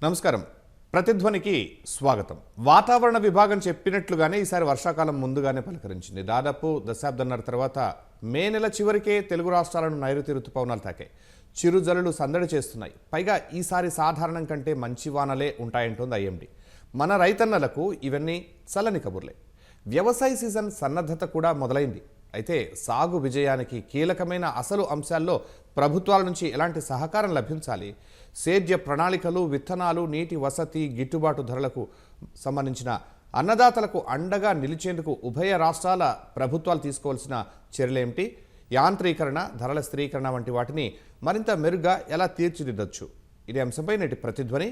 నమస్కారం. ప్రతిధ్వనికి స్వాగతం. వాతావరణ విభాగం చెప్పినట్లుగానే ఈసారి వర్షాకాలం ముందుగానే పలకరించింది. దాదాపు దశాబ్దన్నర తర్వాత మే నెల చివరికే తెలుగు రాష్ట్రాలను నైరుతి రుతుపవనాలు తాకాయి. చిరుజల్లులు సందడి చేస్తున్నాయి. పైగా ఈసారి సాధారణం కంటే మంచి వానలే ఉంటాయంటోంది ఐఎండీ. మన రైతన్నలకు ఇవన్నీ చల్లని కబుర్లే. వ్యవసాయ సీజన్ సన్నద్ధత కూడా మొదలైంది. అయితే సాగు విజయానికి కీలకమైన అసలు అంశాల్లో ప్రభుత్వాల నుంచి ఎలాంటి సహకారం లభించాలి, సేద్య ప్రణాళికలు, విత్తనాలు, నీటి వసతి, గిట్టుబాటు ధరలకు సంబంధించిన అన్నదాతలకు అండగా నిలిచేందుకు ఉభయ రాష్ట్రాల ప్రభుత్వాలు తీసుకోవాల్సిన చర్యలేమిటి, యాంత్రీకరణ, ధరల స్థిరీకరణ వంటి వాటిని మరింత మెరుగ్గా ఎలా తీర్చిదిద్దొచ్చు, ఇదే అంశంపై నేటి ప్రతిధ్వని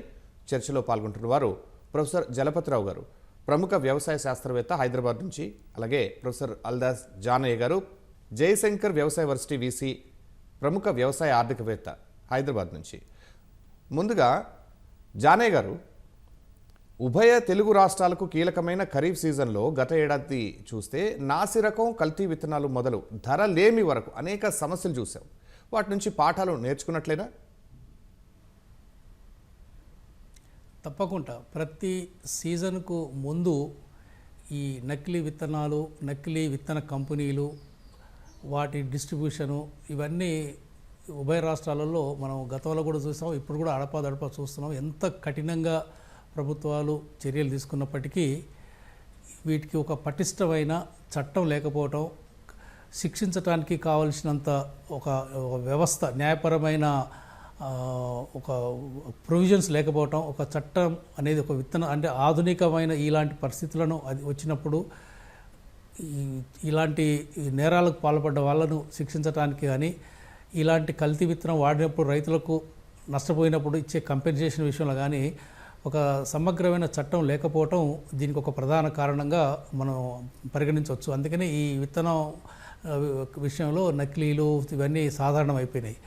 చర్చలో పాల్గొంటున్న వారు ప్రొఫెసర్ జలపతిరావు గారు, ప్రముఖ వ్యవసాయ శాస్త్రవేత్త, హైదరాబాద్ నుంచి. అలాగే ప్రొఫెసర్ అల్దాస్ జానయ్య గారు, జయశంకర్ వ్యవసాయ వర్సిటీ వీసీ, ప్రముఖ వ్యవసాయ ఆర్థికవేత్త, హైదరాబాద్ నుంచి. ముందుగా జానయ్య గారు, ఉభయ తెలుగు రాష్ట్రాలకు కీలకమైన ఖరీఫ్ సీజన్లో గత ఏడాది చూస్తే నాసిరకం, కల్తీ విత్తనాలు మొదలు ధర లేమి వరకు అనేక సమస్యలు చూసాం. వాటి నుంచి పాఠాలు నేర్చుకున్నట్లేనా? తప్పకుండా. ప్రతి సీజన్కు ముందు ఈ నకిలీ విత్తనాలు, నకిలీ విత్తన కంపెనీలు, వాటి డిస్ట్రిబ్యూషను, ఇవన్నీ ఉభయ రాష్ట్రాలలో మనం గతంలో కూడా చూసాం, ఇప్పుడు కూడా అడపాదడపా చూస్తున్నాం. ఎంత కఠినంగా ప్రభుత్వాలు చర్యలు తీసుకున్నప్పటికీ వీటికి ఒక పటిష్టమైన చట్టం లేకపోవటం, శిక్షించడానికి కావలసినంత ఒక వ్యవస్థ, న్యాయపరమైన ఒక ప్రొవిజన్స్ లేకపోవటం, ఒక చట్టం అనేది, ఒక విత్తనం అంటే ఆధునికమైన ఇలాంటి పరిస్థితులను అది వచ్చినప్పుడు ఇలాంటి నేరాలకు పాల్పడ్డ వాళ్ళను శిక్షించడానికి కానీ, ఇలాంటి కల్తీ విత్తనం వాడినప్పుడు రైతులకు నష్టపోయినప్పుడు ఇచ్చే కంపెన్సేషన్ విషయంలో కానీ ఒక సమగ్రమైన చట్టం లేకపోవటం దీనికి ఒక ప్రధాన కారణంగా మనం పరిగణించవచ్చు. అందుకని ఈ విత్తనం విషయంలో నకిలీలు ఇవన్నీ సాధారణం అయిపోయినాయి.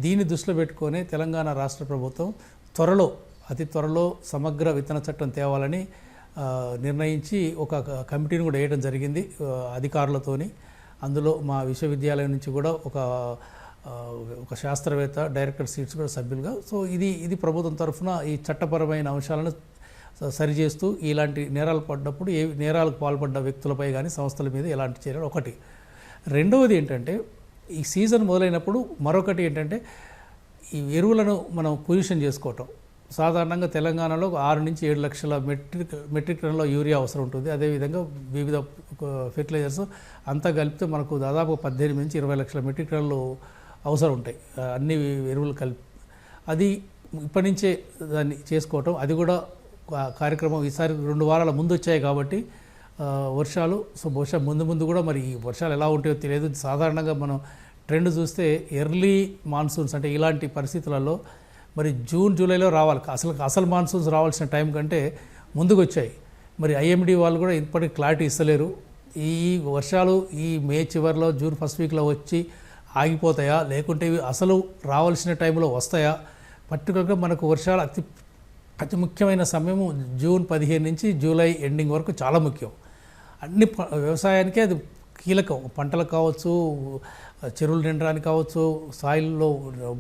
దీన్ని దృష్టిలో పెట్టుకొని తెలంగాణ రాష్ట్ర ప్రభుత్వం అతి త్వరలో సమగ్ర విత్తన చట్టం తేవాలని నిర్ణయించి ఒక కమిటీని కూడా వేయడం జరిగింది అధికారులతోని. అందులో మా విశ్వవిద్యాలయం నుంచి కూడా ఒక శాస్త్రవేత్త, డైరెక్టర్ సీట్స్ కూడా సభ్యులుగా. సో ఇది ప్రభుత్వం తరఫున ఈ చట్టపరమైన అంశాలను సరిచేస్తూ ఇలాంటి నేరాలు పడ్డప్పుడు నేరాలకు పాల్పడ్డ వ్యక్తులపై కానీ సంస్థల మీద ఎలాంటి చర్యలు ఒకటి. రెండవది ఏంటంటే, ఈ సీజన్ మొదలైనప్పుడు మరొకటి ఏంటంటే ఈ ఎరువులను మనం పొజిషన్ చేసుకోవటం. సాధారణంగా తెలంగాణలో 6 నుంచి 7 లక్షల మెట్రిక్ టన్నుల యూరియా అవసరం ఉంటుంది. అదేవిధంగా వివిధ ఫెర్టిలైజర్స్ అంతా కలిపితే మనకు దాదాపు 18 నుంచి 20 లక్షల మెట్రిక్ టన్నులు అవసరం ఉంటాయి, అన్ని ఎరువులు కలిపి. అది ఇప్పటి నుంచే దాన్ని చేసుకోవటం, అది కూడా కార్యక్రమం ఈసారి 2 వారాల ముందు వచ్చాయి కాబట్టి వర్షాలు. సో బహుశా ముందు కూడా మరి ఈ వర్షాలు ఎలా ఉంటాయో తెలియదు. సాధారణంగా మనం ట్రెండ్ చూస్తే ఎర్లీ మాన్సూన్స్ అంటే ఇలాంటి పరిస్థితులలో మరి జూన్ జూలైలో రావాలి. అసలు మాన్సూన్స్ రావాల్సిన టైం కంటే ముందుకు వచ్చాయి. మరి ఐఎండీ వాళ్ళు కూడా ఇప్పటికీ క్లారిటీ ఇస్తలేరు. ఈ వర్షాలు ఈ మే చివరిలో, జూన్ ఫస్ట్ వీక్లో వచ్చి ఆగిపోతాయా, లేకుంటే ఇవి అసలు రావాల్సిన టైంలో వస్తాయా? పర్టికులర్గా మనకు వర్షాలు అతి ముఖ్యమైన సమయము జూన్ 15 నుంచి జూలై ఎండింగ్ వరకు చాలా ముఖ్యం. అన్ని వ్యవసాయానికే అది కీలకం. పంటలకు కావచ్చు, చెరువులు నిండడానికి కావచ్చు, సాయిల్లో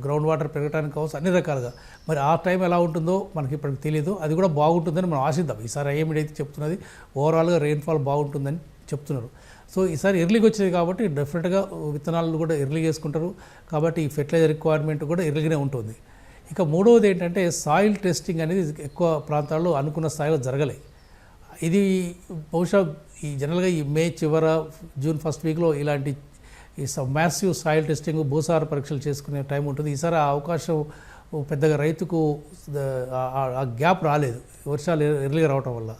గ్రౌండ్ వాటర్ పెరగడానికి కావచ్చు, అన్ని రకాలుగా. మరి ఆ టైం ఎలా ఉంటుందో మనకి ఇప్పటికి తెలియదు. అది కూడా బాగుంటుందని మనం ఆశిద్దాం. ఈసారి ఐఎండీ అయితే చెప్తున్నది ఓవరాల్గా రెయిన్ఫాల్ బాగుంటుందని చెప్తున్నారు. సో ఈసారి ఎర్లీగా వచ్చేది కాబట్టి డెఫినెట్గా విత్తనాలు కూడా ఎర్లీగా వేసుకుంటారు. కాబట్టి ఈ ఫెర్టిలైజర్ రిక్వైర్మెంట్ కూడా ఎర్లీగానే ఉంటుంది. ఇక మూడవది ఏంటంటే సాయిల్ టెస్టింగ్ అనేది ఎక్కువ ప్రాంతాల్లో అనుకున్న స్థాయిలో జరగలేదు. ఇది బహుశా ఈ జనరల్గా ఈ మే చివర, జూన్ ఫస్ట్ వీక్లో ఇలాంటి ఈ మ్యాసివ్ సాయిల్ టెస్టింగ్, భూసార పరీక్షలు చేసుకునే టైం ఉంటుంది. ఈసారి ఆ అవకాశం పెద్దగా రైతుకు ఆ గ్యాప్ రాలేదు వర్షాలు ఎర్లీగా రావటం వల్ల.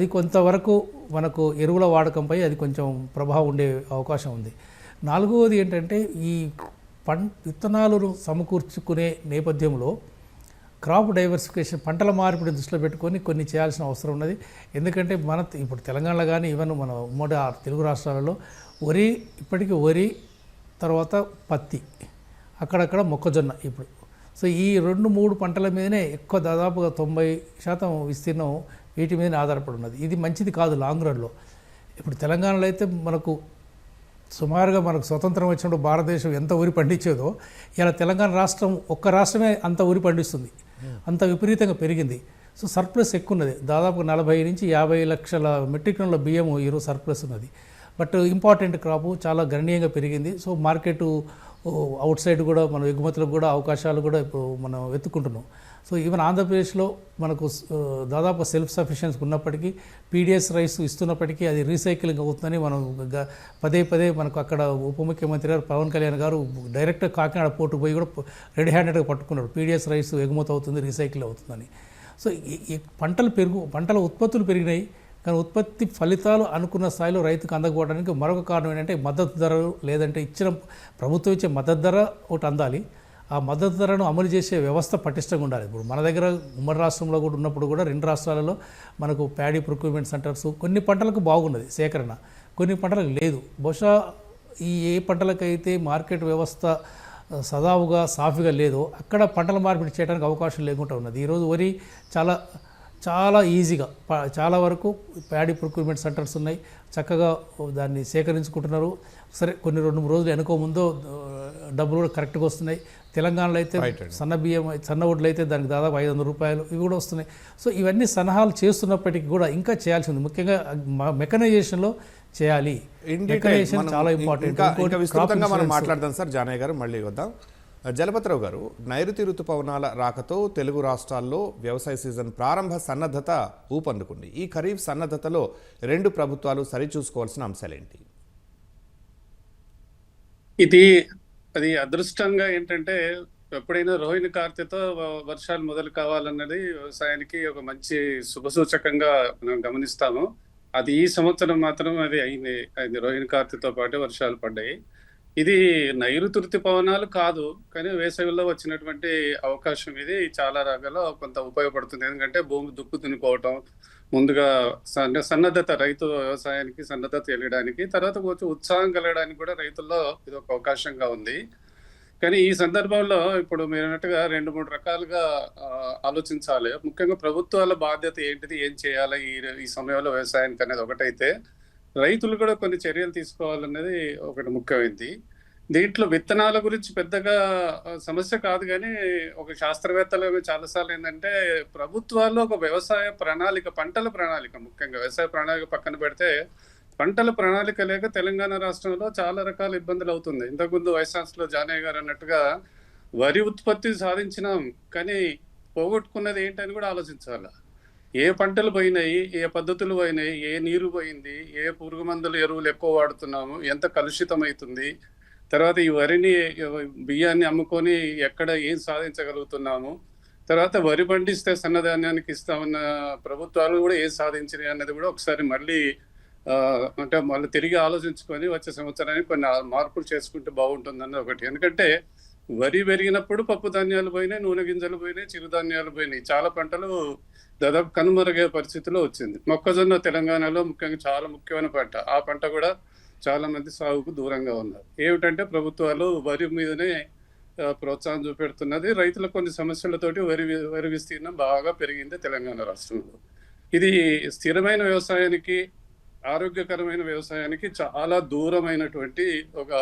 అది కొంతవరకు మనకు ఎరువుల వాడకంపై అది కొంచెం ప్రభావం ఉండే అవకాశం ఉంది. నాలుగవది ఏంటంటే ఈ విత్తనాలను సమకూర్చుకునే నేపథ్యంలో క్రాప్ డైవర్సిఫికేషన్, పంటల మార్పిడి దృష్టిలో పెట్టుకొని కొన్ని చేయాల్సిన అవసరం ఉన్నది. ఎందుకంటే ఇప్పుడు తెలంగాణలో కానీ ఈవెన్ మన ఉమ్మడి తెలుగు రాష్ట్రాలలో ఇప్పటికీ వరి తర్వాత పత్తి, అక్కడక్కడ మొక్కజొన్న ఇప్పుడు. సో ఈ 2-3 పంటల మీదనే ఎక్కువ, దాదాపుగా 90% విస్తీర్ణం వీటి మీదనే ఆధారపడి ఉన్నది. ఇది మంచిది కాదు లాంగ్ రన్లో. ఇప్పుడు తెలంగాణలో అయితే మనకు సుమారుగా మనకు స్వతంత్రం వచ్చినప్పుడు భారతదేశం ఎంత వరి పండించేదో ఇలా తెలంగాణ రాష్ట్రం ఒక్క రాష్ట్రమే అంత వరి పండిస్తుంది. అంత విపరీతంగా పెరిగింది. సో సర్ప్లస్ ఎక్కువ ఉన్నది, దాదాపు 40 నుంచి 50 లక్షల మెట్రిక్ టన్నుల బియ్యము ఈరోజు సర్ప్లస్ ఉన్నది. బట్ ఇంపార్టెంట్ క్రాపు చాలా గణనీయంగా పెరిగింది. సో మార్కెట్ అవుట్ సైడ్ కూడా మనం ఎగుమతులకు కూడా అవకాశాలు కూడా ఇప్పుడు మనం వెతుక్కుంటున్నాం. సో ఈవెన్ ఆంధ్రప్రదేశ్లో మనకు దాదాపు సెల్ఫ్ సఫిషియన్సీ ఉన్నప్పటికీ పీడిఎస్ రైస్ ఇస్తున్నప్పటికీ అది రీసైక్లింగ్ అవుతుందని మనం పదే పదే మనకు అక్కడ ఉప ముఖ్యమంత్రి గారు పవన్ కళ్యాణ్ గారు డైరెక్ట్గా కాకినాడ పోర్టు పోయి కూడా రెడీ హ్యాండెడ్గా పట్టుకున్నారు, పీడిఎస్ రైస్ ఎగుమతి అవుతుంది, రీసైకిల్ అవుతుందని. సో ఈ పంటల ఉత్పత్తులు పెరిగినాయి, కానీ ఉత్పత్తి ఫలితాలు అనుకున్న స్థాయిలో రైతుకు అందకపోవడానికి మరొక కారణం ఏంటంటే మద్దతు ధరలు, లేదంటే ప్రభుత్వం ఇచ్చే మద్దతు ధర ఒకటి అందాలి. ఆ మద్దతు ధరను అమలు చేసే వ్యవస్థ పటిష్టంగా ఉండాలి. ఇప్పుడు మన దగ్గర ఉమ్మడి రాష్ట్రంలో కూడా ఉన్నప్పుడు కూడా 2 రాష్ట్రాలలో మనకు ప్యాడీ ప్రొక్యూర్మెంట్ సెంటర్స్ కొన్ని పంటలకు బాగున్నది సేకరణ, కొన్ని పంటలకు లేదు. బహుశా ఏ పంటలకైతే మార్కెట్ వ్యవస్థ సదావుగా సాఫీగా లేదో అక్కడ పంటల మార్పిడి చేయడానికి అవకాశం లేకుండా ఉన్నది. ఈరోజు వరి చాలా ఈజీగా చాలా వరకు ప్యాడీ ప్రొక్యూర్మెంట్ సెంటర్స్ ఉన్నాయి, చక్కగా దాన్ని సేకరించుకుంటున్నారు. సరే కొన్ని 2-3 రోజులు వెనుకో ముందో డబ్బులు కూడా కరెక్ట్గా వస్తున్నాయి. తెలంగాణలో అయితే సన్న వడ్లు అయితే దానికి దాదాపు 500 రూపాయలు ఇవి కూడా వస్తున్నాయి. సో ఇవన్నీ సలహాలు చేస్తున్నప్పటికీ కూడా ఇంకా చేయాల్సి ఉంది. ముఖ్యంగా మెకనైజేషన్లో చేయాలి. మెకనైజేషన్ చాలా ఇంపార్టెంట్. విస్తృతంగా మనం మాట్లాడదాం సార్. జానయ్య గారు మళ్ళీ వద్దాం. జలపతిరావు గారు, నైరుతి ఋతుపవనాల రాకతో తెలుగు రాష్ట్రాల్లో వ్యవసాయ సీజన్ ప్రారంభ సన్నద్ధత ఊపందుకుంది. ఈ ఖరీఫ్ సన్నద్ధతలో 2 ప్రభుత్వాలు సరిచూసుకోవాల్సిన అంశాలేంటి? అది అదృష్టంగా ఏంటంటే ఎప్పుడైనా రోహిణి కార్తెతో వర్షాలు మొదలు కావాలన్నది వ్యవసాయానికి ఒక మంచి శుభసూచకంగా మనం గమనిస్తాము. అది ఈ సంవత్సరం మాత్రం అది అయింది రోహిణి కార్తెతో పాటు వర్షాలు పడ్డాయి. ఇది నైరుతి ఋతుపవనాలు కాదు, కానీ వేసవిలో వచ్చినటువంటి అవకాశం ఇది చాలా రకాల కొంత ఉపయోగపడుతుంది. ఎందుకంటే భూమి దుక్కు దున్నుకోవటం, ముందుగా సన్నద్ధత, రైతు వ్యవసాయానికి సన్నద్ధత తెలియడానికి, తర్వాత కొంచెం ఉత్సాహం కలగడానికి కూడా రైతుల్లో ఇది ఒక అవకాశంగా ఉంది. కానీ ఈ సందర్భంలో ఇప్పుడు మీరు అన్నట్టుగా 2-3 రకాలుగా ఆలోచించాలి. ముఖ్యంగా ప్రభుత్వాల బాధ్యత ఏంటిది, ఏం చేయాలి ఈ సమయంలో వ్యవసాయానికి అనేది ఒకటైతే, రైతులు కూడా కొన్ని చర్యలు తీసుకోవాలన్నది ఒకటి ముఖ్యమైనది. దీంట్లో విత్తనాల గురించి పెద్దగా సమస్య కాదు, కానీ ఒక శాస్త్రవేత్తలు చాలాసార్లు ఏంటంటే ప్రభుత్వాల్లో ఒక వ్యవసాయ ప్రణాళిక, పంటల ప్రణాళిక, ముఖ్యంగా వ్యవసాయ ప్రణాళిక పక్కన పెడితే పంటల ప్రణాళిక లేక తెలంగాణ రాష్ట్రంలో చాలా రకాల ఇబ్బందులు అవుతుంది. ఇంతకుముందు వైస్ ఛాన్సలర్ జానయ్య గారు అన్నట్టుగా వరి ఉత్పత్తి సాధించినాం, కానీ పోగొట్టుకున్నది ఏంటని కూడా ఆలోచించాలి. ఏ పంటలు పోయినాయి, ఏ పద్ధతులు పోయినాయి, ఏ నీరు పోయింది, ఏ పురుగు మందులు ఎరువులు ఎక్కువ వాడుతున్నాము, ఎంత కలుషితం అవుతుంది, తర్వాత ఈ వరిని బియ్యాన్ని అమ్ముకొని ఎక్కడ ఏం సాధించగలుగుతున్నాము, తర్వాత వరి పండిస్తే సన్నధాన్యానికి ఇస్తామన్న ప్రభుత్వాలు కూడా ఏం సాధించినాయి అన్నది కూడా ఒకసారి మళ్ళీ మళ్ళీ తిరిగి ఆలోచించుకొని వచ్చే సంవత్సరానికి కొన్ని మార్పులు చేసుకుంటే బాగుంటుంది అన్నది ఒకటి. ఎందుకంటే వరి పెరిగినప్పుడు పప్పు ధాన్యాలు పోయినాయి, నూనె గింజలు పోయినాయి, చిరుధాన్యాలు పోయినాయి, చాలా పంటలు దాదాపు కనుమరుగే పరిస్థితిలో వచ్చింది. మొక్కజొన్న తెలంగాణలో ముఖ్యంగా చాలా ముఖ్యమైన పంట, ఆ పంట కూడా చాలా మంది సాగుకు దూరంగా ఉన్నారు. ఏమిటంటే ప్రభుత్వాలు వరి మీదనే ప్రోత్సాహం చూపెడుతున్నది. రైతులకు కొన్ని సమస్యలతోటి వరి విస్తీర్ణం బాగా పెరిగింది తెలంగాణ రాష్ట్రంలో. ఇది స్థిరమైన వ్యవసాయానికి, ఆరోగ్యకరమైన వ్యవసాయానికి చాలా దూరమైనటువంటి ఒక,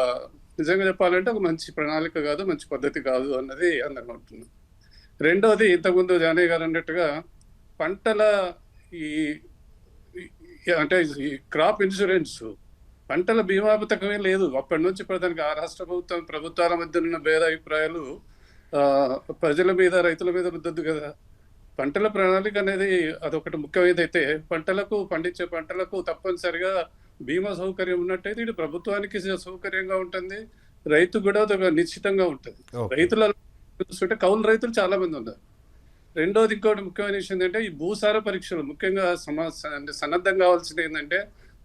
నిజంగా చెప్పాలంటే ఒక మంచి ప్రణాళిక కాదు, మంచి పద్ధతి కాదు అన్నది అందరం అంటున్నాం. రెండోది, ఇంతకుముందు జానయ్య గారు అన్నట్టుగా పంటల అంటే ఈ క్రాప్ ఇన్సూరెన్స్, పంటల బీమా పథకమే లేదు అప్పటి నుంచి. ప్రధానికి ఆ రాష్ట్ర ప్రభుత్వాల మధ్య ఉన్న భేదాభిప్రాయాలు ప్రజల మీద, రైతుల మీద రుద్దద్దు కదా. పంటల ప్రణాళిక అనేది అదొకటి ముఖ్యమైనదైతే, పండించే పంటలకు తప్పనిసరిగా బీమా సౌకర్యం ఉన్నట్టయితే ఇది ప్రభుత్వానికి సౌకర్యంగా ఉంటుంది, రైతు కూడా అదొక నిశ్చితంగా ఉంటుంది. రైతుల చూస్తుంటే కౌలు రైతులు చాలా మంది ఉన్నారు. రెండోది, ఇంకోటి ముఖ్యమైన విషయం ఏంటంటే ఈ భూసార పరీక్షలు, ముఖ్యంగా సన్నద్ధం కావాల్సింది ఏంటంటే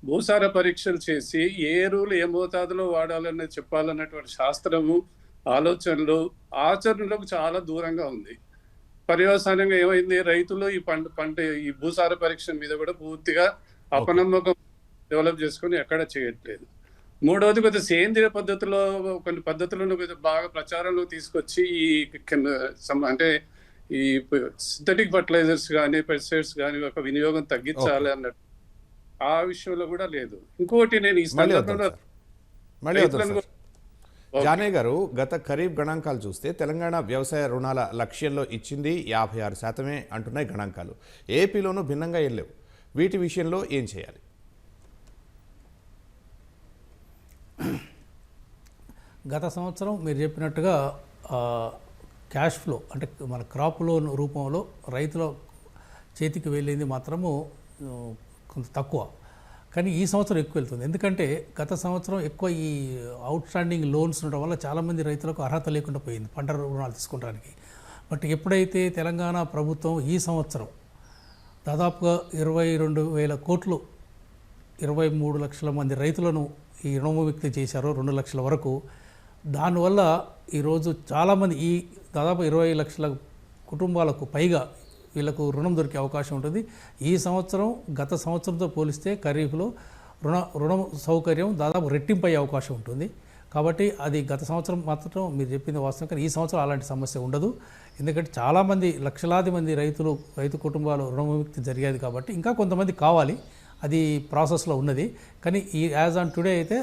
భూసార పరీక్షలు చేసి ఏ ఎరువులు ఏ మోతాదులో వాడాలనేది చెప్పాలన్నటువంటి శాస్త్రము, ఆలోచనలు, ఆచరణలకు చాలా దూరంగా ఉంది. పర్యవసానంగా ఏమైంది, రైతులు ఈ పంట ఈ భూసార పరీక్ష మీద కూడా పూర్తిగా అపనమ్మకం డెవలప్ చేసుకొని ఎక్కడ చేయట్లేదు. మూడవది, కొద్దిగా సేంద్రియ పద్ధతిలో కొన్ని పద్ధతులను బాగా ప్రచారంలో తీసుకొచ్చి ఈ అంటే ఈ సింథటిక్ ఫర్టిలైజర్స్ కానీ పెస్టిసైడ్స్ కానీ ఒక వినియోగం తగ్గించాలి అన్నట్టు ఆ విషయంలో కూడా లేదు. ఇంకోటి, నేను ఈ సందర్భంలో ఓకే. జానయ్య గారు, గత ఖరీఫ్ గణాంకాలు చూస్తే తెలంగాణ వ్యవసాయ రుణాల లక్ష్యంలో ఇచ్చింది 56% అంటున్నాయి గణాంకాలు. ఏపీలోనూ భిన్నంగా ఏం లేవు. వీటి విషయంలో ఏం చేయాలి? గత సంవత్సరం మీరు చెప్పినట్టుగా ఆ, క్యాష్ ఫ్లో అంటే మన క్రాప్ లోన్ రూపంలో రైతుల చేతికి వెళ్ళింది మాత్రము కొంత తక్కువ. కానీ ఈ సంవత్సరం ఎక్కువ వెళ్తుంది. ఎందుకంటే గత సంవత్సరం ఎక్కువ ఈ అవుట్ స్టాండింగ్ లోన్స్ ఉండడం వల్ల చాలామంది రైతులకు అర్హత లేకుండా పోయింది పంట రుణాలు తీసుకోవడానికి. బట్ ఎప్పుడైతే తెలంగాణ ప్రభుత్వం ఈ సంవత్సరం దాదాపుగా 22,000 కోట్లు 23 లక్షల మంది రైతులను ఈ రుణముక్తి చేశారో 2 లక్షల వరకు, దానివల్ల ఈరోజు చాలామంది ఈ దాదాపు 20 లక్షల కుటుంబాలకు పైగా వీళ్ళకు రుణం దొరికే అవకాశం ఉంటుంది. ఈ సంవత్సరం గత సంవత్సరంతో పోలిస్తే ఖరీఫ్లో రుణం సౌకర్యం దాదాపు రెట్టింపు అయ్యే అవకాశం ఉంటుంది. కాబట్టి అది గత సంవత్సరం మాత్రం మీరు చెప్పింది వాస్తవం. కానీ ఈ సంవత్సరం అలాంటి సమస్య ఉండదు. ఎందుకంటే చాలామంది లక్షలాది మంది రైతు కుటుంబాలు రుణముక్తి జరిగేది కాబట్టి ఇంకా కొంతమంది కావాలి, అది ప్రాసెస్లో ఉన్నది. కానీ ఈ యాజ్ ఆన్ టుడే అయితే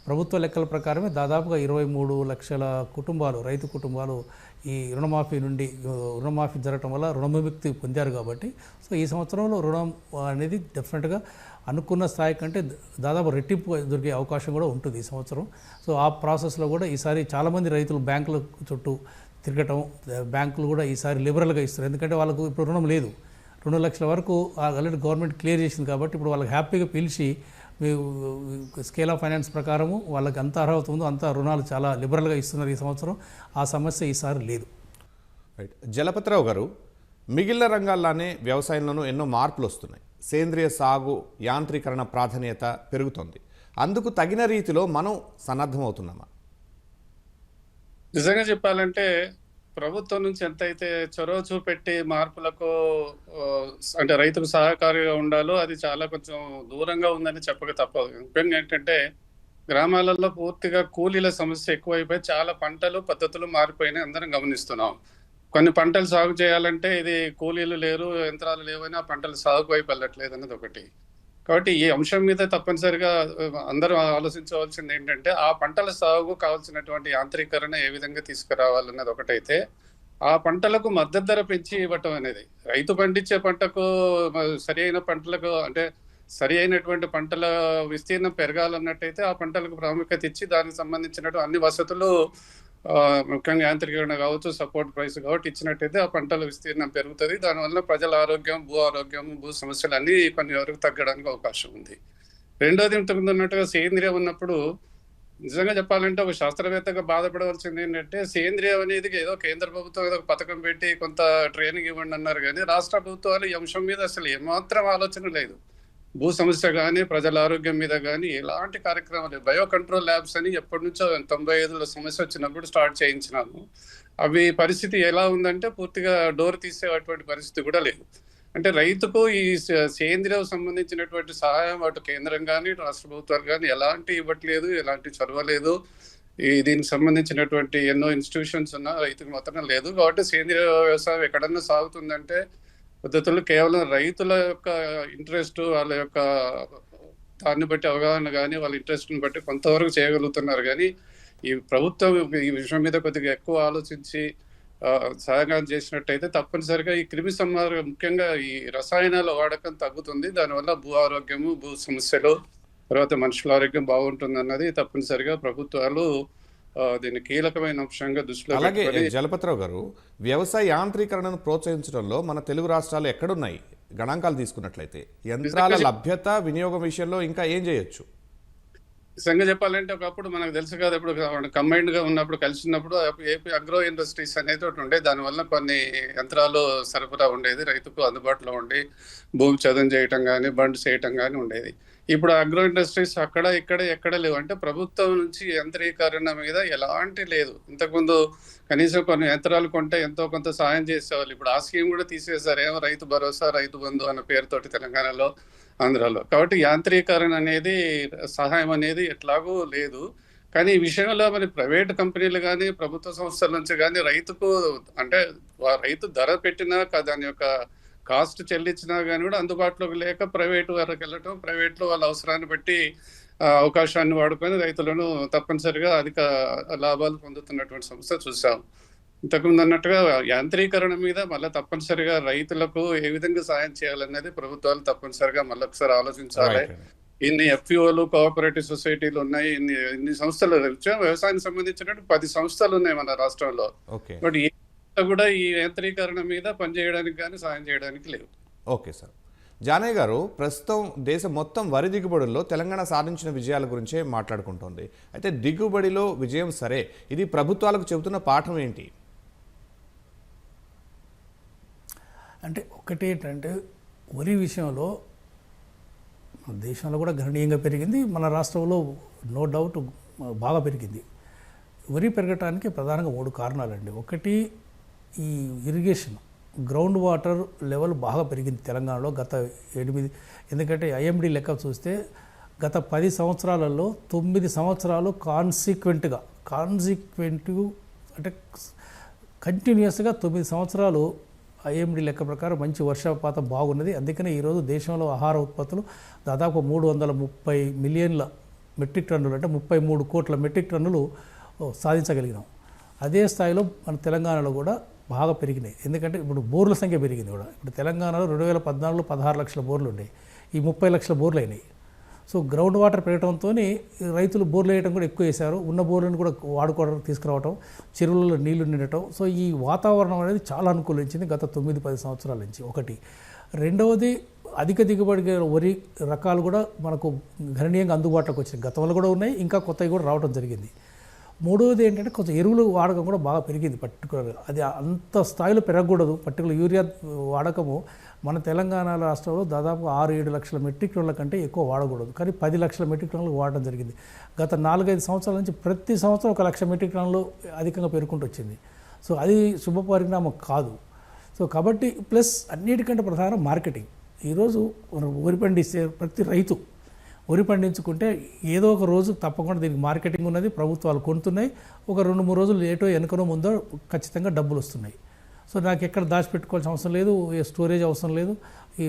ప్రభుత్వ లెక్కల ప్రకారమే దాదాపుగా 23 లక్షల కుటుంబాలు రైతు కుటుంబాలు ఈ రుణమాఫీ జరగటం వల్ల రుణవిముక్తి పొందారు. కాబట్టి సో ఈ సంవత్సరంలో రుణం అనేది డెఫినెట్గా అనుకున్న స్థాయి కంటే దాదాపు రెట్టింపు దొరికే అవకాశం కూడా ఉంటుంది ఈ సంవత్సరం. సో ఆ ప్రాసెస్లో కూడా ఈసారి చాలామంది రైతులు బ్యాంకుల చుట్టూ తిరగటం, బ్యాంకులు కూడా ఈసారి లిబరల్గా ఇస్తారు. ఎందుకంటే వాళ్ళకు ఇప్పుడు రుణం లేదు, 2 లక్షల వరకు ఆల్రెడీ గవర్నమెంట్ క్లియర్ చేసింది. కాబట్టి ఇప్పుడు వాళ్ళకి హ్యాపీగా పిలిచి మీ స్కేల్ ఆఫ్ ఫైనాన్స్ ప్రకారము వాళ్ళకి అంత అర్హత ఉందో అంత రుణాలు చాలా లిబరల్గా ఇస్తున్నారు ఈ సంవత్సరం. ఆ సమస్య ఈసారి లేదు. రైట్. జలపతిరావు గారు, మిగిలిన రంగాల్లోనే వ్యవసాయంలోనూ ఎన్నో మార్పులు వస్తున్నాయి. సేంద్రియ సాగు, యాంత్రీకరణ ప్రాధాన్యత పెరుగుతోంది. అందుకు తగిన రీతిలో మనం సన్నద్ధమవుతున్నామా? నిజంగా చెప్పాలంటే ప్రభుత్వం నుంచి ఎంతైతే చొరవ చూపెట్టి మార్పులకు ఆ, అంటే రైతుకు సహకారిగా ఉండాలో అది చాలా కొంచెం దూరంగా ఉందని చెప్పక తప్పదు. ముఖ్యంగా ఏంటంటే గ్రామాలలో పూర్తిగా కూలీల సమస్య ఎక్కువైపోయి చాలా పంటలు పద్ధతులు మారిపోయినాయి, అందరం గమనిస్తున్నాం. కొన్ని పంటలు సాగు చేయాలంటే ఇది కూలీలు లేరు, యంత్రాలు లేవని ఆ పంటలు సాగు వైపు వెళ్ళట్లేదు అనేది ఒకటి. కాబట్టి ఈ అంశం మీద తప్పనిసరిగా అందరూ ఆలోచించవలసింది ఏంటంటే ఆ పంటల సాగుకు కావాల్సినటువంటి యాంత్రీకరణ ఏ విధంగా తీసుకురావాలన్నది ఒకటైతే, ఆ పంటలకు మద్దతు ధర పెంచి ఇవ్వటం అనేది, రైతు పండించే పంటకు సరి అయిన పంటలకు అంటే సరి అయినటువంటి పంటల విస్తీర్ణం పెరగాలన్నట్టయితే ఆ పంటలకు ప్రాముఖ్యత ఇచ్చి దానికి సంబంధించినటువంటి అన్ని వసతులు ముఖ్యంగా యాంత్రీకరణ కావచ్చు, సపోర్ట్ ప్రైస్ కాబట్టి ఇచ్చినట్టయితే ఆ పంటల విస్తీర్ణం పెరుగుతుంది. దానివల్ల ప్రజల ఆరోగ్యం, భూ సమస్యలు అన్ని కొన్ని వరకు తగ్గడానికి అవకాశం ఉంది. రెండోది ఇంతకుముందు ఉన్నట్టుగా సేంద్రియం ఉన్నప్పుడు నిజంగా చెప్పాలంటే ఒక శాస్త్రవేత్తగా బాధపడవలసింది ఏంటంటే సేంద్రియం అనేది ఏదో కేంద్ర ప్రభుత్వం ఏదో ఒక పథకం పెట్టి కొంత ట్రైనింగ్ ఇవ్వండి అన్నారు, కానీ రాష్ట్ర ప్రభుత్వాలు ఈ అంశం మీద అసలు ఏమాత్రం ఆలోచన లేదు. భూ సమస్య కానీ ప్రజల ఆరోగ్యం మీద కానీ ఎలాంటి కార్యక్రమాలు. బయో కంట్రోల్ ల్యాబ్స్ అని ఎప్పటి నుంచో 95లో సమస్య వచ్చినప్పుడు స్టార్ట్ చేయించినాము. అవి పరిస్థితి ఎలా ఉందంటే పూర్తిగా డోర్ తీసేటువంటి పరిస్థితి కూడా లేదు. అంటే రైతుకు ఈ సేంద్రియం సంబంధించినటువంటి సహాయం అటు కేంద్రం కానీ రాష్ట్ర ప్రభుత్వాలు కానీ ఎలాంటి ఇవ్వట్లేదు, ఎలాంటి చొరవలేదు. దీనికి సంబంధించినటువంటి ఎన్నో ఇన్స్టిట్యూషన్స్ ఉన్నా రైతుకు మాత్రం లేదు. కాబట్టి సేంద్రియ వ్యవసాయం ఎక్కడన్నా సాగుతుందంటే పద్ధతులు కేవలం రైతుల యొక్క ఇంట్రెస్ట్, వాళ్ళ యొక్క దాన్ని బట్టి అవగాహన కానీ వాళ్ళ ఇంట్రెస్ట్ని బట్టి కొంతవరకు చేయగలుగుతున్నారు. కానీ ఈ ప్రభుత్వం ఈ విషయం మీద కొద్దిగా ఎక్కువ ఆలోచించి సహాయం చేసినట్టయితే తప్పనిసరిగా ఈ క్రిమి సంహారం ముఖ్యంగా ఈ రసాయనాల వాడకం తగ్గుతుంది. దానివల్ల భూ ఆరోగ్యము, భూ సమస్యలు, తర్వాత మనుషుల ఆరోగ్యం బాగుంటుంది అన్నది తప్పనిసరిగా ప్రభుత్వాలు దీన్ని కీలకమైన అంశంగా దృష్టిలో అలాగే పెట్టుకొని. జలపతిరావు గారు, వ్యవసాయ యాంత్రీకరణను ప్రోత్సహించడంలో మన తెలుగు రాష్ట్రాలు ఎక్కడున్నాయి? గణాంకాలు తీసుకున్నట్లయితే యంత్రాల లభ్యత, వినియోగం విషయంలో ఇంకా ఏం చేయొచ్చు? నిజంగా చెప్పాలంటే ఒకప్పుడు మనకు తెలుసు కదా, ఇప్పుడు కంబైన్డ్ గా ఉన్నప్పుడు కలిసి ఉన్నప్పుడు ఏపీ అగ్రో ఇండస్ట్రీస్ అనేది ఒకటి ఉండే. దానివల్ల కొన్ని యంత్రాలు సరఫరా ఉండేది, రైతుకు అందుబాటులో ఉండి భూమి చదును చేయటం కానీ బండ్ చేయటం కానీ ఉండేది. ఇప్పుడు అగ్రో ఇండస్ట్రీస్ అక్కడ ఇక్కడ ఎక్కడ లేవు. అంటే ప్రభుత్వం నుంచి యంత్రీకరణ మీద ఎలాంటి లేదు. ఇంతకుముందు కనీసం కొన్ని యంత్రాలు కొంటే ఎంతో కొంత సాయం చేసేవాళ్ళు. ఇప్పుడు ఆ స్కీమ్ కూడా తీసేశారు. ఏమో రైతు భరోసా, రైతు బంధు అన్న పేరుతోటి తెలంగాణలో, ఆంధ్రాలో. కాబట్టి యాంత్రీకరణ అనేది, సహాయం అనేది ఎట్లాగూ లేదు. కానీ ఈ విషయంలో మరి ప్రైవేట్ కంపెనీలు కానీ ప్రభుత్వ సంస్థల నుంచి కానీ రైతుకు అంటే రైతు ధర పెట్టినా దాని యొక్క కాస్ట్ చెల్లించినా కానీ కూడా అందుబాటులోకి లేక ప్రైవేటు వరకు వెళ్ళటం, ప్రైవేట్లో వాళ్ళ అవసరాన్ని బట్టి ఆ అవకాశాన్ని వాడుకొని రైతులను తప్పనిసరిగా అధిక లాభాలు పొందుతున్నటువంటి సంస్థ చూసాం. ఇంతకుముందు అన్నట్టుగా యాంత్రీకరణ మీద మళ్ళీ తప్పనిసరిగా రైతులకు ఏ విధంగా సాయం చేయాలనేది ప్రభుత్వాలు తప్పనిసరిగా మళ్ళొకసారి ఆలోచించాలి. రైట్ అండి. ఇన్ని ఎఫ్పిఓలు, కోఆపరేటివ్ సొసైటీలు ఉన్నాయి, ఇన్ని సంస్థలు, వ్యవసాయానికి సంబంధించినట్టు 10 సంస్థలు ఉన్నాయి మన రాష్ట్రంలో. ఓకే. బట్ ఏ సంస్థ కూడా ఈ యాంత్రీకరణ మీద పనిచేయడానికి కానీ సాయం చేయడానికి లేవు. Okay sir. జానయ్య గారు, ప్రస్తుతం దేశం మొత్తం వరి దిగుబడుల్లో తెలంగాణ సాధించిన విజయాల గురించే మాట్లాడుకుంటోంది. అయితే దిగుబడిలో విజయం సరే, ఇది ప్రభుత్వాలకు చెబుతున్న పాఠం ఏంటి? అంటే ఒకటి ఏంటంటే వరి విషయంలో మన దేశంలో కూడా గణనీయంగా పెరిగింది, మన రాష్ట్రంలో నో డౌట్ బాగా పెరిగింది. వరి పెరగటానికి ప్రధానంగా 3 కారణాలండి. ఒకటి ఈ ఇరిగేషన్, గ్రౌండ్ వాటర్ లెవెల్ బాగా పెరిగింది తెలంగాణలో గత 8, ఎందుకంటే ఐఎండి లెక్క చూస్తే గత 10 సంవత్సరాలలో 9 సంవత్సరాలు కాన్సిక్వెంట్గా అంటే కంటిన్యూస్గా 9 సంవత్సరాలు ఐఎండి లెక్క ప్రకారం మంచి వర్షపాతం బాగున్నది. అందుకనే ఈరోజు దేశంలో ఆహార ఉత్పత్తులు దాదాపు 330 మిలియన్ల మెట్రిక్ టన్నులు, అంటే 33 కోట్ల మెట్రిక్ టన్నులు సాధించగలిగినాం. అదే స్థాయిలో మన తెలంగాణలో కూడా బాగా పెరిగినాయి. ఎందుకంటే ఇప్పుడు బోర్ల సంఖ్య పెరిగింది కూడా. ఇప్పుడు తెలంగాణలో 2014లో 16 లక్షల బోర్లు ఉన్నాయి, ఈ 30 లక్షల బోర్లు అయినాయి. సో గ్రౌండ్ వాటర్ పెరగడంతో రైతులు బోర్లు వేయడం కూడా ఎక్కువ వేశారు, ఉన్న బోర్లను కూడా వాడుకోవడం, తీసుకురావడం, చెరువులలో నీళ్లు నిండటం. సో ఈ వాతావరణం అనేది చాలా అనుకూలించింది గత 9-10 సంవత్సరాల నుంచి. ఒకటి. రెండవది, అధిక దిగుబడి వరి రకాలు కూడా మనకు గణనీయంగా అందుబాటులోకి వచ్చినాయి. గతంలో కూడా ఉన్నాయి, ఇంకా కొత్తవి కూడా రావడం జరిగింది. మూడవది ఏంటంటే కొంచెం ఎరువులు వాడకం కూడా బాగా పెరిగింది. పర్టికులర్గా అది అంత స్థాయిలో పెరగకూడదు. పర్టికులర్ యూరియా వాడకము మన తెలంగాణ రాష్ట్రంలో దాదాపు 6-7 లక్షల మెట్రిక్ టన్నుల కంటే ఎక్కువ వాడకూడదు, కానీ 10 లక్షల మెట్రిక్ టన్నులు వాడడం జరిగింది. గత 4-5 సంవత్సరాల నుంచి ప్రతి సంవత్సరం 1 లక్ష మెట్రిక్ టన్నులు అధికంగా పెరుగుకుంటూ వచ్చింది. సో అది శుభ పరిణామం కాదు. సో కాబట్టి ప్లస్ అన్నిటికంటే ప్రధానం మార్కెటింగ్. ఈరోజు మనం వరి పండిస్తే ప్రతి రైతు వరి పండించుకుంటే ఏదో ఒక రోజు తప్పకుండా దీనికి మార్కెటింగ్ ఉన్నది, ప్రభుత్వాలు కొంటున్నాయి. ఒక 2-3 రోజులు లేటో వెనుకనో ముందో ఖచ్చితంగా డబ్బులు వస్తున్నాయి. సో నాకు ఎక్కడ దాచిపెట్టుకోవాల్సిన అవసరం లేదు, ఏ స్టోరేజ్ అవసరం లేదు. ఈ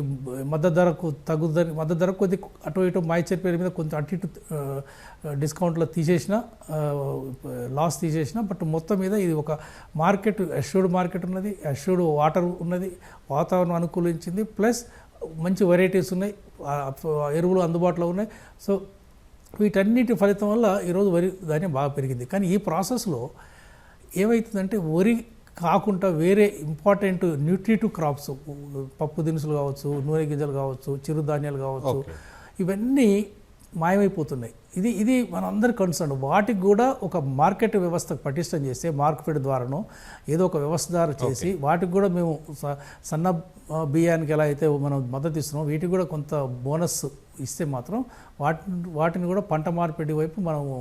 మద్దతు ధరకు తగ్గుదని, మద్దతు ధరకు కొద్ది అటు ఇటు మాయిచర్ పేరు మీద కొంచెం అటు ఇటు డిస్కౌంట్లో తీసేసిన, లాస్ తీసేసిన, బట్ మొత్తం మీద ఇది ఒక మార్కెట్, అష్యూర్డ్ మార్కెట్ ఉన్నది, అష్యూర్డ్ వాటర్ ఉన్నది, వాతావరణం అనుకూలించింది, ప్లస్ మంచి వెరైటీస్ ఉన్నాయి, ఎరువులు అందుబాటులో ఉన్నాయి. సో వీటన్నిటి ఫలితం వల్ల ఈరోజు వరి ధాన్యం బాగా పెరిగింది. కానీ ఈ ప్రాసెస్లో ఏమవుతుందంటే వరి కాకుండా వేరే ఇంపార్టెంట్ న్యూట్రిటివ్ క్రాప్స్, పప్పు దినుసులు కావచ్చు, నూనె గింజలు కావచ్చు, చిరుధాన్యాలు కావచ్చు, ఇవన్నీ మాయమైపోతున్నాయి. ఇది మనందరి కన్సర్న్. వాటికి కూడా ఒక మార్కెట్ వ్యవస్థ పటిష్టం చేస్తే, మార్కెట్ ద్వారానో ఏదో ఒక వ్యవస్థ ద్వారా చేసి వాటికి కూడా మేము సన్న బియ్యానికి ఎలా అయితే మనం మద్దతు ఇస్తున్నాం, వీటికి కూడా కొంత బోనస్ ఇస్తే మాత్రం వాటిని కూడా పంట మార్పిడి వైపు మనము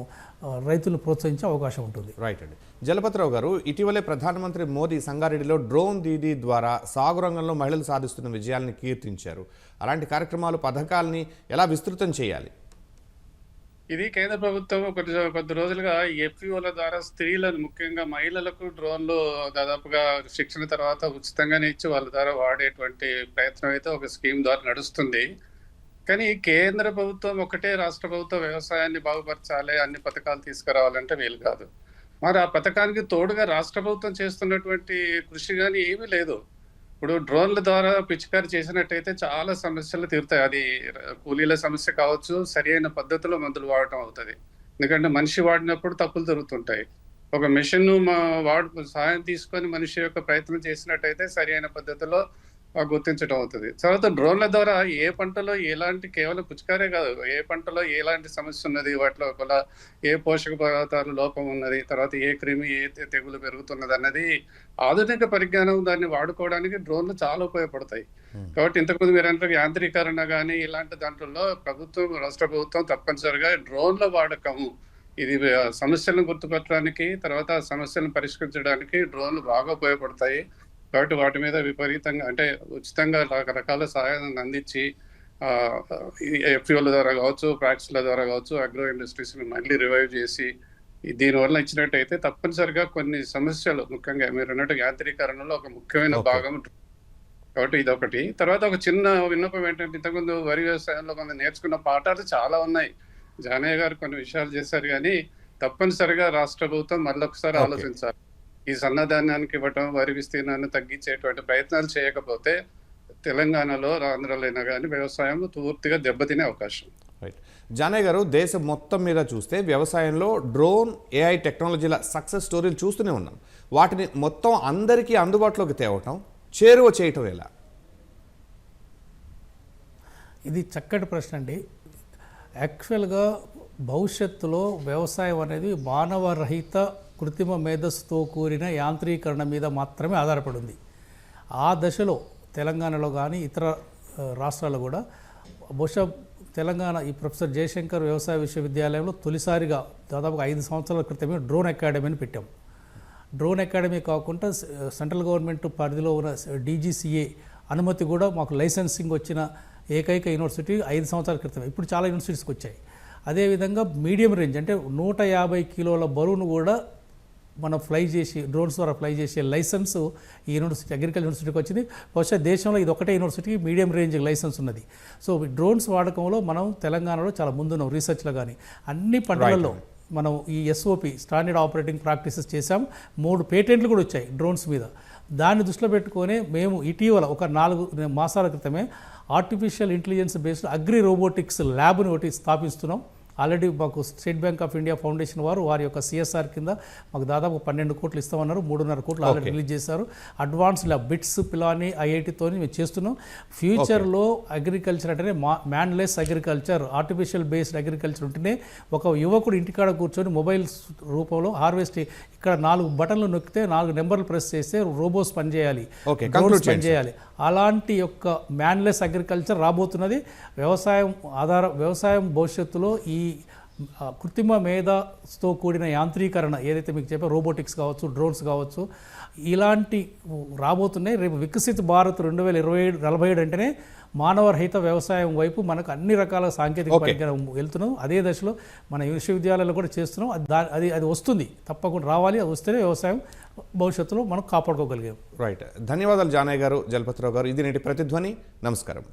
రైతులను ప్రోత్సహించే అవకాశం ఉంటుంది. రైట్ అండి. జలపతిరావు గారు, ఇటీవలే ప్రధానమంత్రి మోదీ సంగారెడ్డిలో డ్రోన్ దీదీ ద్వారా సాగు రంగంలో మహిళలు సాధిస్తున్న విజయాలను కీర్తించారు. అలాంటి కార్యక్రమాలు, పథకాలని ఎలా విస్తృతం చేయాలి? ఇది కేంద్ర ప్రభుత్వం కొద్ది రోజులుగా ఎఫ్పిఓల ద్వారా స్త్రీలను, ముఖ్యంగా మహిళలకు డ్రోన్లు దాదాపుగా శిక్షణ తర్వాత ఉచితంగానే ఇచ్చి వాళ్ళ ద్వారా వాడేటువంటి ప్రయత్నం అయితే ఒక స్కీమ్ ద్వారా నడుస్తుంది. కానీ కేంద్ర ప్రభుత్వం ఒకటే, రాష్ట్ర ప్రభుత్వం వ్యవసాయాన్ని బాగుపరచాలి, అన్ని పథకాలు తీసుకురావాలంటే వీలు కాదు. మరి ఆ పథకానికి తోడుగా రాష్ట్ర ప్రభుత్వం చేస్తున్నటువంటి కృషి కానీ ఏమీ లేదు. ఇప్పుడు డ్రోన్ల ద్వారా పిచికారి చేసినట్టయితే చాలా సమస్యలు తీరుతాయి. అది కూలీల సమస్య కావచ్చు, సరి అయిన పద్ధతిలో మందులు వాడటం అవుతుంది. ఎందుకంటే మనిషి వాడినప్పుడు తప్పులు జరుగుతుంటాయి. ఒక మెషిన్ సాయం తీసుకొని మనిషి యొక్క ప్రయత్నం చేసినట్టయితే సరి అయిన పద్ధతిలో గుర్తించడం అవుతుంది. తర్వాత డ్రోన్ల ద్వారా ఏ పంటలో ఎలాంటి, కేవలం పుచ్చకారే కాదు, ఏ పంటలో ఎలాంటి సమస్య ఉన్నది, వాటిలో ఒకలా ఏ పోషక పదార్థాల లోపం ఉన్నది, తర్వాత ఏ క్రిమి, ఏ తెగులు పెరుగుతున్నది అన్నది ఆధునిక పరిజ్ఞానం, దాన్ని వాడుకోవడానికి డ్రోన్లు చాలా ఉపయోగపడతాయి. కాబట్టి ఇంతకుముందు మీరు అంటే యాంత్రీకరణ కానీ ఇలాంటి దాంట్లో ప్రభుత్వం, రాష్ట్ర ప్రభుత్వం తప్పనిసరిగా డ్రోన్ల వాడకము, ఇది సమస్యలను గుర్తుపట్టడానికి, తర్వాత సమస్యలను పరిష్కరించడానికి డ్రోన్లు బాగా ఉపయోగపడతాయి. కాబట్టి వాటి మీద విపరీతంగా, అంటే ఉచితంగా రకరకాల సహాయాన్ని అందించి ఎఫ్పిఓల ద్వారా కావచ్చు, ప్రాక్టీస్ల ద్వారా కావచ్చు, అగ్రో ఇండస్ట్రీస్ని మళ్ళీ రివైవ్ చేసి దీనివల్ల ఇచ్చినట్టయితే తప్పనిసరిగా కొన్ని సమస్యలు, ముఖ్యంగా మీరు అన్నట్టు యాంత్రీకరణలో ఒక ముఖ్యమైన భాగం. కాబట్టి ఇదొకటి. తర్వాత ఒక చిన్న విన్నపం ఏంటంటే, ఇంతకుముందు వరి వ్యవసాయంలో మనం నేర్చుకున్న పాఠాలు చాలా ఉన్నాయి. జానయ్య గారు కొన్ని విషయాలు చేశారు, కానీ తప్పనిసరిగా రాష్ట్ర ప్రభుత్వం మళ్ళొకసారి ఓకే. ఆలోచించాలి. ఈ సన్నధాన్యానికి ఇవ్వటం, వరి విస్తీర్ణాన్ని తగ్గించేటువంటి ప్రయత్నాలు చేయకపోతే తెలంగాణలో, ఆంధ్రలో అయినా కానీ వ్యవసాయం పూర్తిగా దెబ్బతినే అవకాశం. రైట్. జానయ్య గారు, దేశం మొత్తం మీద చూస్తే వ్యవసాయంలో డ్రోన్, ఏఐ టెక్నాలజీల సక్సెస్ స్టోరీలు చూస్తూనే ఉన్నాం. వాటిని మొత్తం అందరికీ అందుబాటులోకి తేవటం, చేరువ చేయటం ఎలా? ఇది చక్కటి ప్రశ్న అండి. యాక్చువల్గా భవిష్యత్తులో వ్యవసాయం అనేది మానవరహిత కృత్రిమ మేధస్సుతో కూడిన యాంత్రీకరణ మీద మాత్రమే ఆధారపడి ఉంది. ఆ దశలో తెలంగాణలో కానీ ఇతర రాష్ట్రాల్లో కూడా బహుశా తెలంగాణ ఈ ప్రొఫెసర్ జయశంకర్ వ్యవసాయ విశ్వవిద్యాలయంలో తొలిసారిగా దాదాపుగా 5 సంవత్సరాల క్రితమే డ్రోన్ అకాడమీని పెట్టాం. డ్రోన్ అకాడమీ కాకుండా సెంట్రల్ గవర్నమెంట్ పరిధిలో ఉన్న డీజీసీఏ అనుమతి కూడా మాకు లైసెన్సింగ్ వచ్చిన ఏకైక యూనివర్సిటీ 5 సంవత్సరాల క్రితమే. ఇప్పుడు చాలా యూనివర్సిటీస్కి వచ్చాయి. అదేవిధంగా మీడియం రేంజ్ అంటే 150 కిలోల బరువును కూడా మనం ఫ్లై చేసి డ్రోన్స్ ద్వారా ఫ్లై చేసే లైసెన్స్ ఈ యూనివర్సిటీ, అగ్రికల్చర్ యూనివర్సిటీకి వచ్చింది. బహుశా దేశంలో ఇది ఒకటే యూనివర్సిటీకి మీడియం రేంజ్ లైసెన్స్ ఉన్నది. సో డ్రోన్స్ వాడకంలో మనం తెలంగాణలో చాలా ముందున్నాం. రీసెర్చ్లో కానీ అన్ని పంటలలో మనం ఈ ఎస్ఓపి స్టాండర్డ్ ఆపరేటింగ్ ప్రాక్టీసెస్ చేసాం. 3 పేటెంట్లు కూడా వచ్చాయి డ్రోన్స్ మీద. దాన్ని దృష్టిలో పెట్టుకొని మేము ఇటీవల ఒక 4 మాసాల క్రితమే artificial intelligence based agri robotics ల్యాబ్ని ఒకటి స్థాపిస్తున్నాం. ఆల్రెడీ మాకు State Bank of India foundation వారి యొక్క సిఎస్ఆర్ కింద మాకు దాదాపు 12 కోట్లు ఇస్తామన్నారు. 3.5 కోట్లు ఆల్రెడీ రిలీజ్ చేశారు. అడ్వాన్స్ ల్యాబ్ బిట్స్, పిలాని, ఐఐటితో మేము చేస్తున్నాం. ఫ్యూచర్లో అగ్రికల్చర్ అంటేనే మ్యాన్లెస్ అగ్రికల్చర్, ఆర్టిఫిషియల్ బేస్డ్ అగ్రికల్చర్ ఉంటేనే ఒక యువకుడు ఇంటికాడ కూర్చొని మొబైల్ రూపంలో హార్వెస్ట్, ఇక్కడ 4 బటన్లు నొక్కితే 4 నెంబర్లు ప్రెస్ చేస్తే రోబోస్ పనిచేయాలి, డ్రోన్స్ పనిచేయాలి. అలాంటి యొక్క మ్యాన్లెస్ అగ్రికల్చర్ రాబోతున్నది. వ్యవసాయం భవిష్యత్తులో ఈ కృత్రిమ మేధతో కూడిన యాంత్రీకరణ ఏదైతే మీకు చెప్పే రోబోటిక్స్ కావచ్చు, డ్రోన్స్ కావచ్చు, ఇలాంటి రాబోతున్నాయి. రేపు వికసిత్ భారత్ 2047 అంటేనే మానవరహిత వ్యవసాయం వైపు మనకు అన్ని రకాల సాంకేతిక పరిజ్ఞానం వెళ్తున్నాం. అదే దశలో మన విశ్వవిద్యాలయాలు కూడా చేస్తున్నాం. అది వస్తుంది, తప్పకుండా రావాలి. అది వస్తేనే వ్యవసాయం భవిష్యత్తులో మనం కాపాడుకోగలిగాం. రైట్. ధన్యవాదాలు జానయ్య గారు, జలపతిరావు గారు. ఇది నేటి ప్రతిధ్వని. నమస్కారం.